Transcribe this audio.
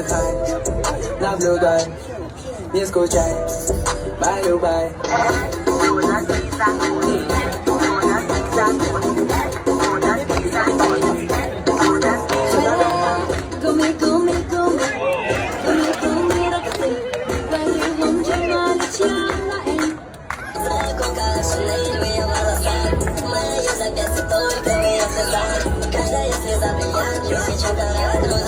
выдыхай, наблюдай, не скучай, бай-любай. Моя запястье только ее слеза. Когда я слеза влияет, если чё-то